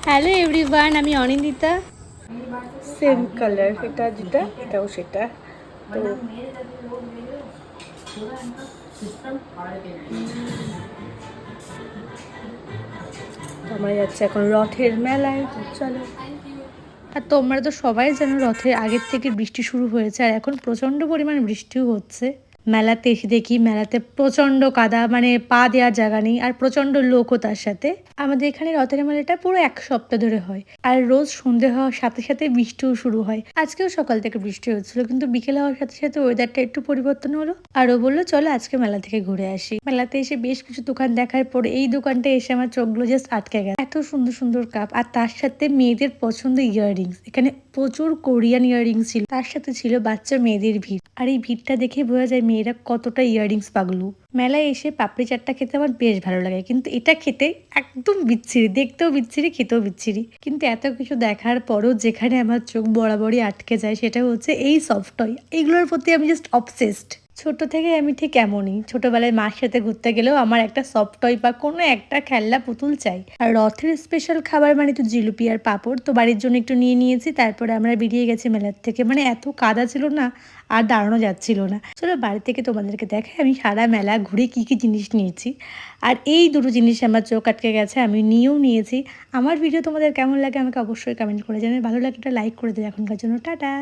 Hello everyone, আমি Anindita. Same colour, এটা যেটা এটাও সেটা। তো আমরা যাচ্ছি এখন রথের মেলায়, তো চলো। আর তোমরা তো সবাই জানো রথের আগের থেকে বৃষ্টি শুরু হয়েছে, আর এখন প্রচণ্ড পরিমাণ বৃষ্টিও হচ্ছে। মেলাতে এসে দেখি মেলাতে প্রচণ্ড কাদা, মানে পা দেওয়ার জায়গা নেই, আর প্রচণ্ড লোকও তার সাথে। আমাদের এখানে রথের মেলাটা পুরো এক সপ্তাহ ধরে হয়, আর রোজ সন্ধে হওয়ার সাথে সাথে বৃষ্টিও শুরু হয়। আজকেও সকাল থেকে বৃষ্টি হচ্ছিল, কিন্তু বিকেল হওয়ার সাথে সাথে ওয়েদারটা একটু পরিবর্তন হলো, আর ও বললো চলো আজকে মেলা থেকে ঘুরে আসি। মেলাতে এসে বেশ কিছু দোকান দেখার পরে এই দোকানটা এসে আমার চোখগুলো জাস্ট আটকে গেছে। এত সুন্দর সুন্দর কাপ, আর তার সাথে মেয়েদের পছন্দ ইয়াররিংস। এখানে প্রচুর কোরিয়ান ইয়াররিংস ছিল, তার সাথে ছিল বাচ্চা মেয়েদের ভিড়। আর এই ভিড়টা দেখে বোঝা যায় মেয়েরা কতটা ইয়াররিংস পাগলু। মেলায় এসে পাপড়ি চাটটা খেতে আমার বেশ ভালো লাগে, কিন্তু এটা খেতে একদম বিচ্ছিরি, দেখতেও বিচ্ছিরি, খেতেও বিচ্ছিরি। কিন্তু এত কিছু দেখার পরও যেখানে আমার চোখ বরাবরই আটকে যায় সেটা হচ্ছে এই সফট টয়। এইগুলোর প্রতি আমি জাস্ট অবসেসড। ছোট থেকে আমি ঠিক এমনই, ছোটবেলায় মার সাথে ঘুরতে গেলেও আমার একটা সফট টয় বা কোনো একটা খেলনা পুতুল চাই। আর রথের স্পেশাল খাবার মানে তো জিলিপি আর পাঁপড়, তো বাড়ির জন্য একটু নিয়ে নিয়েছি। তারপরে আমরা বেরিয়ে গেছি মেলার থেকে। মানে এত কাদা ছিল না, আর দাঁড়ানো যাচ্ছিল না। চলো বাড়ি থেকে তোমাদেরকে দেখাই আমি সারা মেলা ঘুরে কি কি জিনিস নিয়েছি। আর এই দুটো জিনিস আমার চোখ আটকে গেছে, আমি নিয়েও নিয়েছি। আমার ভিডিও তোমাদের কেমন লাগে আমাকে অবশ্যই কমেন্ট করে জানাবে। ভালো লাগে একটা লাইক করে দেবে। এখনকার জন্য টাটা।